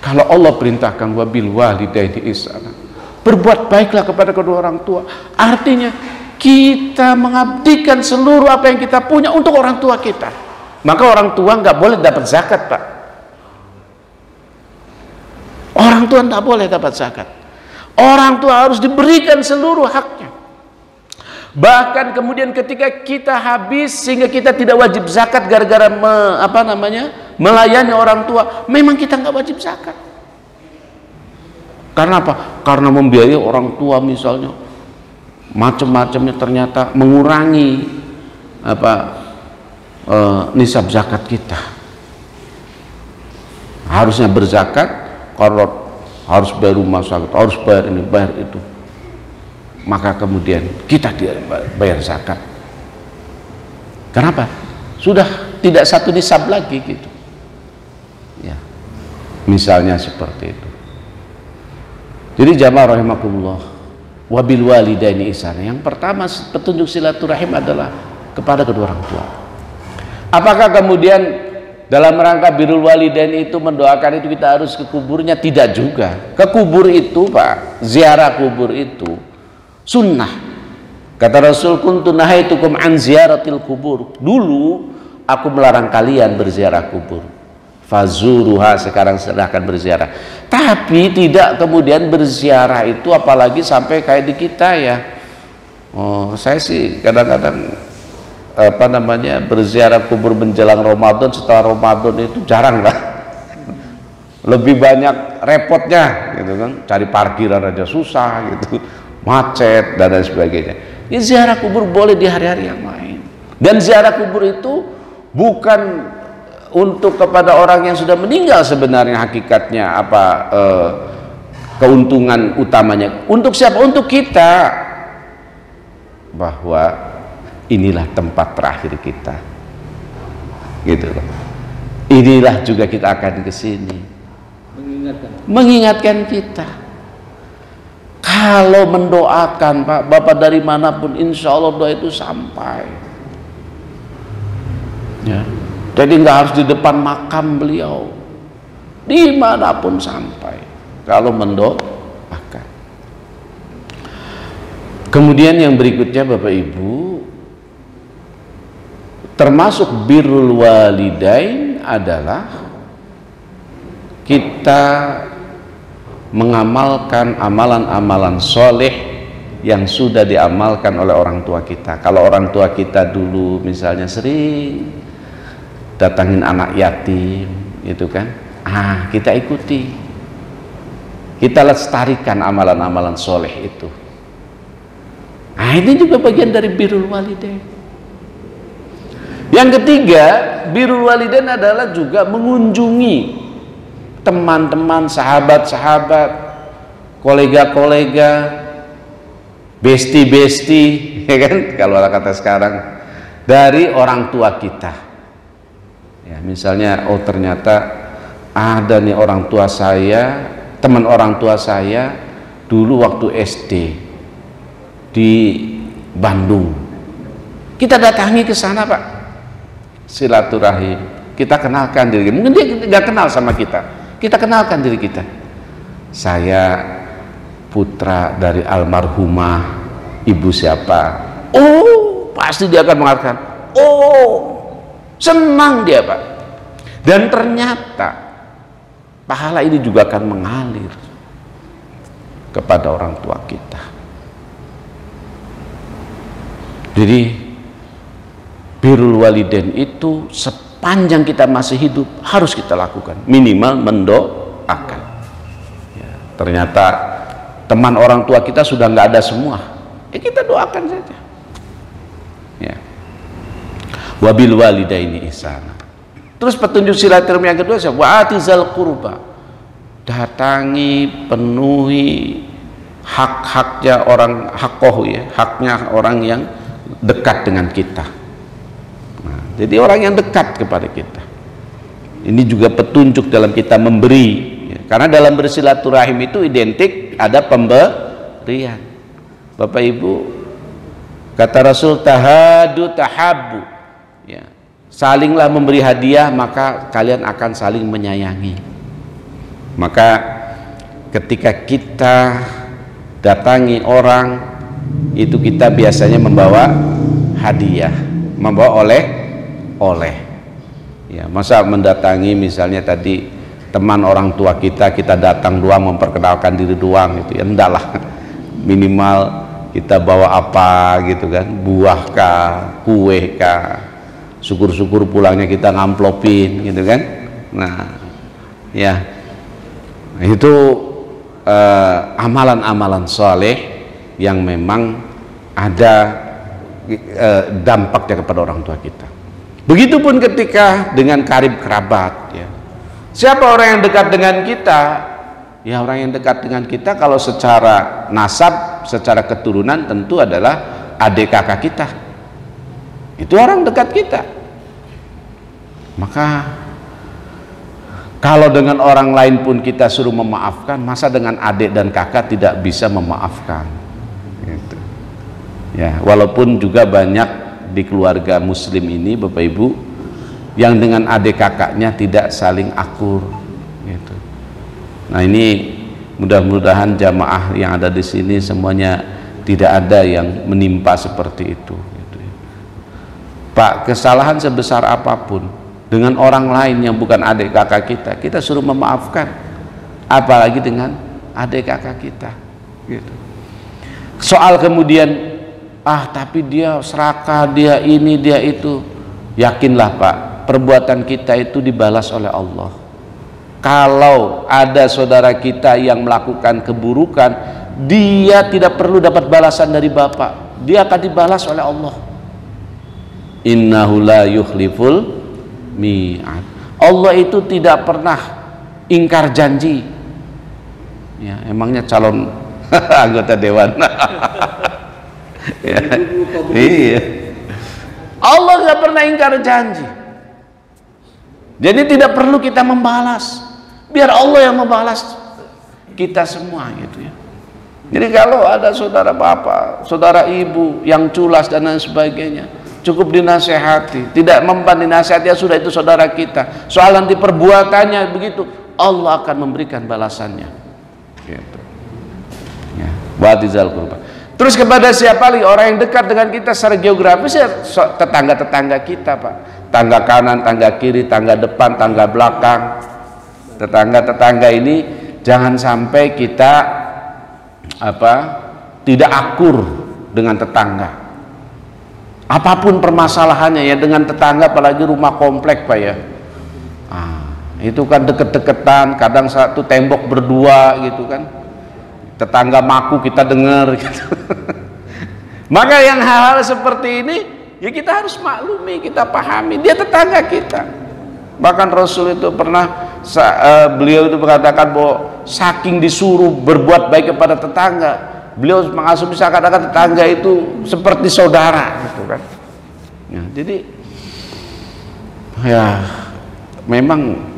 kalau Allah perintahkan wabil walidaini ihsana, berbuat baiklah kepada kedua orang tua, artinya kita mengabdikan seluruh apa yang kita punya untuk orang tua kita. Maka orang tua nggak boleh dapat zakat Pak. Orang tua tidak boleh dapat zakat. Orang tua harus diberikan seluruh haknya. Bahkan kemudian ketika kita habis sehingga kita tidak wajib zakat gara-gara melayani orang tua, memang kita nggak wajib zakat. Karena apa? Karena membiayai orang tua misalnya macam-macamnya ternyata mengurangi nisab zakat kita. Harusnya berzakat, kalau harus bayar rumah sakit, harus bayar ini, bayar itu, maka kemudian kita tidak bayar zakat. Kenapa? Sudah tidak satu nisab lagi gitu ya, misalnya seperti itu. Jadi jamaah rahimakumullah, wabil walidaini ihsana, yang pertama petunjuk silaturahim adalah kepada kedua orang tua. Apakah kemudian dalam rangka birrul walidain itu mendoakan itu kita harus ke kuburnya? Tidak juga. Ke kubur itu Pak, ziarah kubur itu sunnah. Kata Rasul, kuntu nahaitukum an ziyaratil kubur, dulu aku melarang kalian berziarah kubur, fazuruha, sekarang silahkan berziarah. Tapi tidak kemudian berziarah itu apalagi sampai kayak di kita ya. Saya sih kadang-kadang berziarah kubur menjelang Ramadan, setelah Ramadan itu jarang lah. Lebih banyak repotnya gitu kan, cari parkiran aja susah gitu, macet dan lain sebagainya. Ya, ziarah kubur boleh di hari-hari yang lain. Dan ziarah kubur itu bukan untuk kepada orang yang sudah meninggal sebenarnya, hakikatnya keuntungan utamanya untuk siapa? Untuk kita, bahwa inilah tempat terakhir kita gitu loh. Inilah juga kita akan ke sini, mengingatkan kita. Kalau mendoakan Pak, Bapak dari manapun, insya Allah doa itu sampai. Ya. Jadi nggak harus di depan makam beliau, dimanapun sampai kalau mendoakan. Kemudian yang berikutnya Bapak Ibu, termasuk birrul walidain adalah kita mengamalkan amalan-amalan soleh yang sudah diamalkan oleh orang tua kita. Kalau orang tua kita dulu misalnya sering datangin anak yatim, gitu kan, kita ikuti, kita lestarikan amalan-amalan soleh itu. Ini juga bagian dari birrul walidain. Yang ketiga, birrul walidain adalah juga mengunjungi teman-teman, sahabat-sahabat, kolega-kolega, besti-besti, ya kan, kalau kata sekarang, dari orang tua kita. Ya, misalnya, oh ternyata ada nih orang tua saya, teman orang tua saya dulu waktu SD di Bandung. Kita datangi ke sana, Pak. Silaturahim. Kita kenalkan diri. Mungkin dia nggak kenal sama kita. Kita kenalkan diri kita. Saya putra dari almarhumah ibu siapa. Oh, pasti dia akan mengatakan, oh, senang dia, Pak. Dan ternyata pahala ini juga akan mengalir kepada orang tua kita. Jadi birrul walidain itu sepanjang kita masih hidup harus kita lakukan, minimal mendoakan. Ya, ternyata teman orang tua kita sudah nggak ada semua, kita doakan saja. Ya. Wabil walidaini ihsana. Terus petunjuk silaturahmi yang kedua, wa atizal qurba, datangi, penuhi hak-haknya orang, haknya orang yang dekat dengan kita. Nah, jadi orang yang dekat kepada kita. Ini juga petunjuk dalam kita memberi, ya. Karena dalam bersilaturahim itu identik ada pemberian. Bapak Ibu, kata Rasul, tahadu tahabbu, ya. Salinglah memberi hadiah, maka kalian akan saling menyayangi. Maka ketika kita datangi orang, itu kita biasanya membawa hadiah, membawa oleh-oleh. Ya, masa mendatangi misalnya tadi teman orang tua kita datang doang memperkenalkan diri doang gitu ya, enggak lah. Minimal kita bawa apa gitu kan, buah kah, kue kah, syukur-syukur pulangnya kita ngamplopin gitu kan. Nah, ya, itu amalan-amalan soleh yang memang ada dampaknya kepada orang tua kita. Begitupun ketika dengan karib kerabat, ya. Siapa orang yang dekat dengan kita? Ya, orang yang dekat dengan kita kalau secara nasab, secara keturunan tentu adalah adik kakak kita. Itu orang dekat kita. Maka kalau dengan orang lain pun kita suruh memaafkan, masa dengan adik dan kakak tidak bisa memaafkan? Gitu. Ya, walaupun juga banyak di keluarga muslim ini Bapak Ibu yang dengan adik kakaknya tidak saling akur gitu. Nah, ini mudah-mudahan jamaah yang ada di sini semuanya tidak ada yang menimpa seperti itu gitu. Pak, kesalahan sebesar apapun dengan orang lain yang bukan adik kakak kita suruh memaafkan, apalagi dengan adik kakak kita gitu. Soal kemudian tapi dia serakah, dia ini, dia itu, yakinlah Pak, perbuatan kita itu dibalas oleh Allah. Kalau ada saudara kita yang melakukan keburukan, dia tidak perlu dapat balasan dari Bapak, dia akan dibalas oleh Allah. Innahu la yukhliful mi'ad. Allah itu tidak pernah ingkar janji. Ya, emangnya calon anggota dewan. Ya, iya. Allah nggak pernah ingkar janji. Jadi tidak perlu kita membalas, biar Allah yang membalas kita semua gitu ya. Jadi kalau ada saudara bapak, saudara ibu yang culas dan lain sebagainya, cukup dinasehati. Tidak mempan dinasehati, ya sudah, itu saudara kita. Soal nanti perbuatannya begitu, Allah akan memberikan balasannya. Gitu. Ya, watizal qurba. Terus kepada siapa lagi? Orang yang dekat dengan kita secara geografis, ya tetangga-tetangga kita, Pak. Tangga kanan, tangga kiri, tangga depan, tangga belakang. Tetangga-tetangga ini jangan sampai kita tidak akur dengan tetangga. Apapun permasalahannya ya dengan tetangga, apalagi rumah komplek, Pak ya. Itu kan deket-deketan, kadang satu tembok berdua gitu kan. Tetangga maku kita dengar gitu. Maka yang hal-hal seperti ini ya kita harus maklumi, kita pahami, dia tetangga kita. Bahkan Rasul itu pernah beliau itu mengatakan bahwa saking disuruh berbuat baik kepada tetangga, beliau mengasumsi seakan-akan tetangga itu seperti saudara gitu kan. Ya, jadi ya memang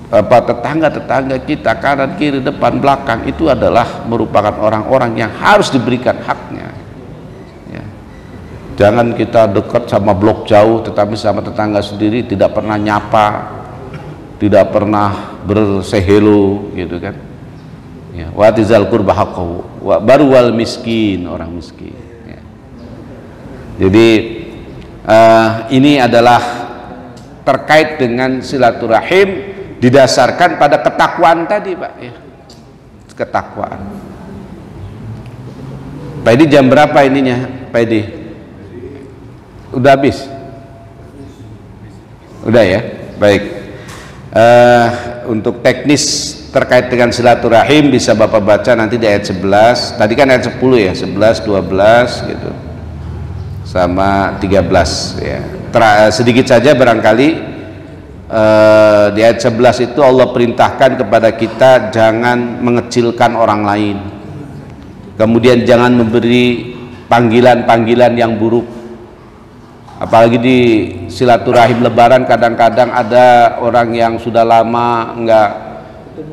tetangga-tetangga kita kanan kiri depan belakang itu adalah merupakan orang-orang yang harus diberikan haknya ya. Jangan kita dekat sama blok jauh tetapi sama tetangga sendiri tidak pernah nyapa, tidak pernah bersehelo gitu kan ya. Watizal qurba haqqahu baru wal miskin, orang miskin ya. Jadi ini adalah terkait dengan silaturahim didasarkan pada ketakwaan tadi, Pak ya. Ketakwaan. Pak Edi jam berapa ininya, Pak Edi? Udah habis? Udah ya? Baik. Untuk teknis terkait dengan silaturahim bisa Bapak baca nanti di ayat 11. Tadi kan ayat 10 ya, 11, 12 gitu. Sama 13 ya. Sedikit saja barangkali di ayat 11 itu Allah perintahkan kepada kita jangan mengecilkan orang lain, kemudian jangan memberi panggilan-panggilan yang buruk. Apalagi di silaturahim lebaran kadang-kadang ada orang yang sudah lama enggak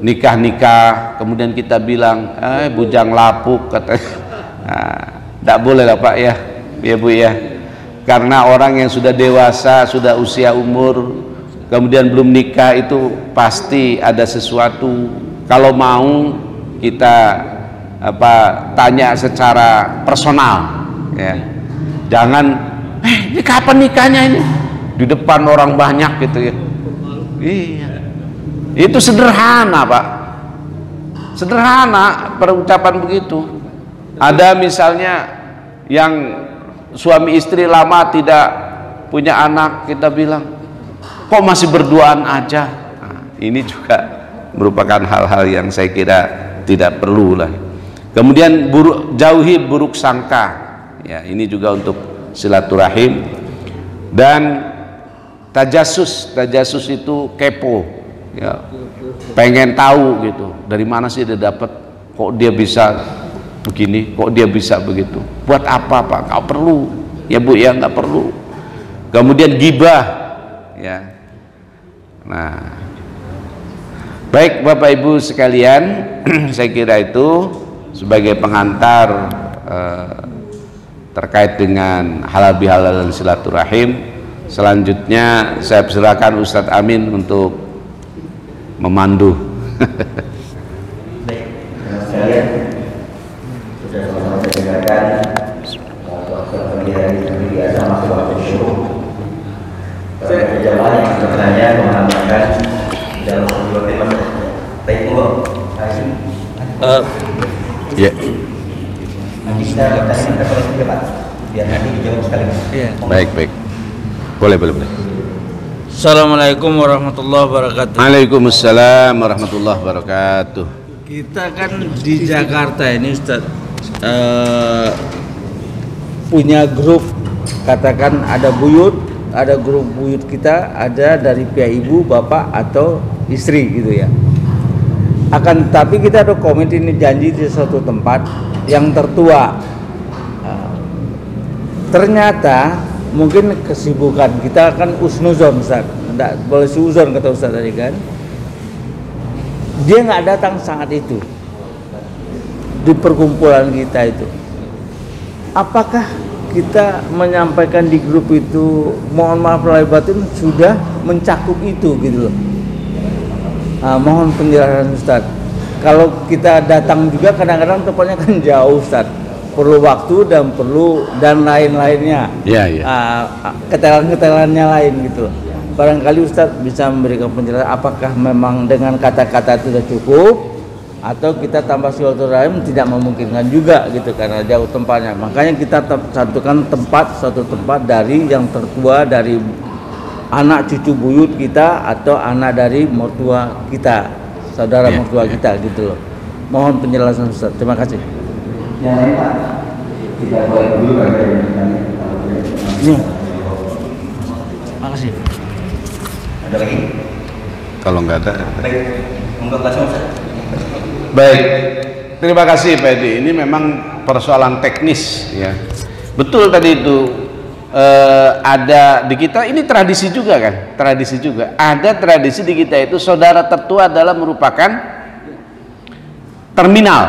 nikah-nikah, kemudian kita bilang bujang lapuk katanya. Tidak boleh lah Pak ya, ya Bu ya, karena orang yang sudah dewasa, sudah usia umur, kemudian belum nikah itu pasti ada sesuatu. Kalau mau kita tanya secara personal ya. Jangan ini kapan nikahnya ini di depan orang banyak gitu ya. Iya. Itu sederhana, Pak. Sederhana perucapan begitu. Ada misalnya yang suami istri lama tidak punya anak, kita bilang kok masih berduaan aja. Ini juga merupakan hal-hal yang saya kira tidak perlu lah. Kemudian jauhi buruk sangka ya, ini juga untuk silaturahim. Dan tajasus itu kepo ya, pengen tahu gitu, dari mana sih dia dapat, kok dia bisa begini, kok dia bisa begitu, buat apa Pak? Nggak perlu ya Bu ya, nggak perlu. Kemudian gibah ya. Nah, baik Bapak Ibu sekalian, saya kira itu sebagai pengantar terkait dengan halal bihalal dan silaturahim. Selanjutnya saya persilakan Ustadz Amin untuk memandu. Baik, sekalian sudah sama-sama saya dengarkan Dr. Pagi biasa masuk waktu syuruh. Para jamaah yang bertanya menambahkan dalam dua tema. Baik Bu, ya. nanti kita bertanya kalau cepat, biar nanti dijawab sekali. Baik. Boleh. Assalamualaikum warahmatullahi wabarakatuh. Waalaikumsalam warahmatullahi wabarakatuh. Kita kan di Jakarta ini Ustadz punya grup, katakan ada buyut, ada grup buyut kita, ada dari pihak ibu, bapak atau istri gitu ya. Akan tapi kita ada komit ini janji di suatu tempat yang tertua. Ternyata mungkin kesibukan kita kan usnuzon Ustaz, tidak boleh suzon kata Ustaz tadi kan. Dia nggak datang saat itu di perkumpulan kita itu. Apakah kita menyampaikan di grup itu mohon maaf lahir batin sudah mencakup itu gitu loh. Mohon penjelasan Ustaz. Kalau kita datang juga kadang-kadang tempatnya kan jauh Ustaz, perlu waktu dan lain-lainnya. Ya, ya. Keterangan-keterangannya lain gitu. Barangkali Ustaz bisa memberikan penjelasan apakah memang dengan kata-kata itu sudah cukup atau kita tambah silaturahim tidak memungkinkan juga gitu karena jauh tempatnya. Makanya kita satukan suatu tempat dari yang tertua dari anak cucu buyut kita atau anak dari mertua kita, saudara mertua kita gitu loh. Mohon penjelasan Ustaz. Terima kasih. Yang lain Pak, kita boleh dulu kalau ada yang bertanya. Terima kasih. Ada lagi? Kalau nggak ada. Baik, untuk langsung Ustaz. Baik, terima kasih Pak Edi. Ini memang persoalan teknis ya. Betul tadi itu ada di kita ini tradisi juga kan, tradisi juga. Ada tradisi di kita itu saudara tertua adalah merupakan terminal,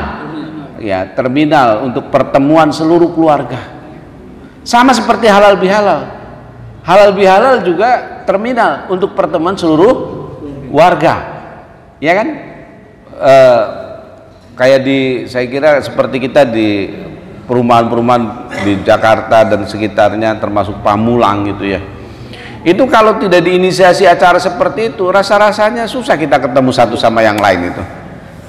ya terminal untuk pertemuan seluruh keluarga. Sama seperti halal bihalal. Halal bihalal juga terminal untuk pertemuan seluruh warga, ya kan? Kayak saya kira seperti kita di perumahan-perumahan di Jakarta dan sekitarnya termasuk Pamulang gitu ya, itu kalau tidak diinisiasi acara seperti itu rasa-rasanya susah kita ketemu satu sama yang lain itu.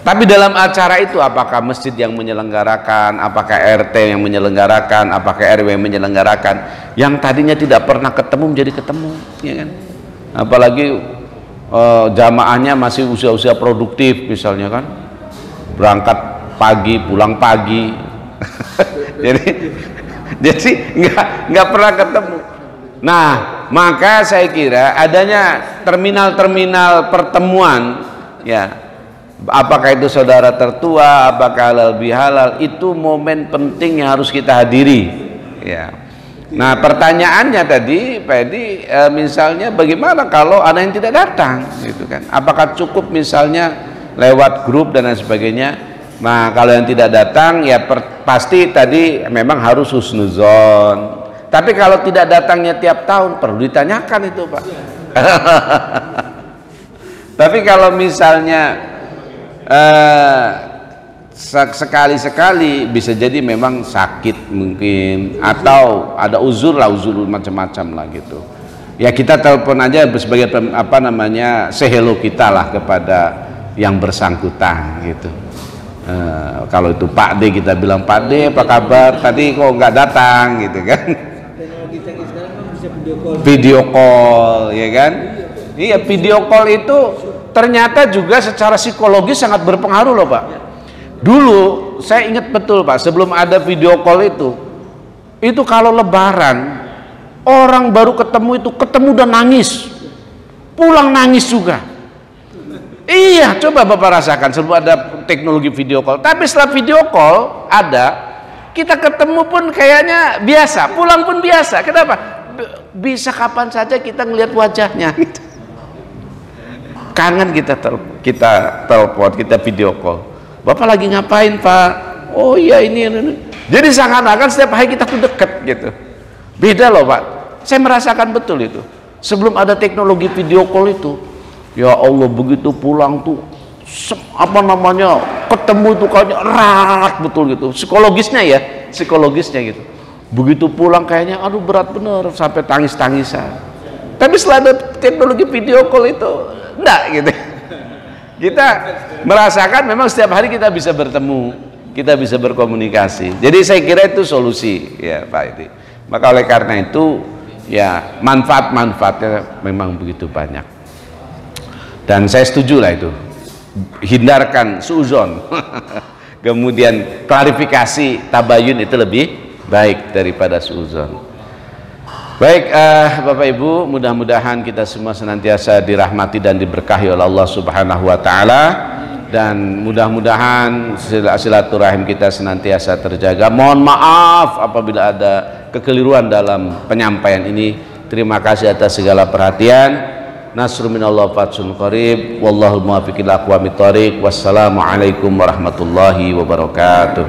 Tapi dalam acara itu apakah masjid yang menyelenggarakan, apakah RT yang menyelenggarakan, apakah RW yang menyelenggarakan, yang tadinya tidak pernah ketemu menjadi ketemu, ya kan? Apalagi jamaahnya masih usia-usia produktif misalnya kan, berangkat pagi pulang pagi jadi nggak pernah ketemu. Nah, maka saya kira adanya terminal-terminal pertemuan ya, apakah itu saudara tertua, apakah halal bihalal, itu momen penting yang harus kita hadiri ya. Nah, pertanyaannya tadi Pak Edi, misalnya bagaimana kalau ada yang tidak datang gitu kan, apakah cukup misalnya lewat grup dan lain sebagainya. Nah, kalau yang tidak datang ya pasti tadi memang harus husnuzon. Tapi kalau tidak datangnya tiap tahun perlu ditanyakan itu Pak. Tapi kalau misalnya sekali-sekali bisa jadi memang sakit mungkin atau ada uzur macam-macam lah gitu. Ya kita telepon aja sebagai apa namanya say hello kita lah kepada yang bersangkutan gitu. Kalau itu Pak D kita bilang Pak D apa kabar, tadi kok nggak datang gitu kan. Teknologi teknis sekarang kan bisa video call ya kan. Iya, video call itu ternyata juga secara psikologis sangat berpengaruh loh Pak. Dulu saya ingat betul Pak, sebelum ada video call itu kalau lebaran orang baru ketemu dan nangis, pulang nangis juga. Iya, coba Bapak rasakan sebelum ada teknologi video call. Tapi setelah video call ada, kita ketemu pun kayaknya biasa, pulang pun biasa. Kenapa? Bisa kapan saja kita ngelihat wajahnya. Kangen kita telepon, kita video call. Bapak lagi ngapain Pak? Oh iya ini. Jadi seakan-akan setiap hari kita tuh deket gitu. Beda loh Pak. Saya merasakan betul itu. Sebelum ada teknologi video call itu, ya Allah begitu pulang tuh apa namanya ketemu itu kayaknya erat betul gitu. Psikologisnya gitu. Begitu pulang kayaknya aduh berat bener sampai tangis-tangisan. Tapi setelah ada teknologi video call itu enggak gitu. Kita merasakan memang setiap hari kita bisa bertemu, kita bisa berkomunikasi. Jadi saya kira itu solusi ya Pak Edi. Maka oleh karena itu ya manfaat-manfaatnya memang begitu banyak. Dan saya setuju lah itu. Hindarkan suuzon. Kemudian klarifikasi tabayun itu lebih baik daripada suuzon. Baik Bapak Ibu, mudah-mudahan kita semua senantiasa dirahmati dan diberkahi oleh Allah Subhanahu wa taala, dan mudah-mudahan silaturahim kita senantiasa terjaga. Mohon maaf apabila ada kekeliruan dalam penyampaian ini. Terima kasih atas segala perhatian. Nasrun minallah fatsun qarib, wallahul muwaffiq ila aqwamit thoriq. Wassalamualaikum warahmatullahi wabarakatuh.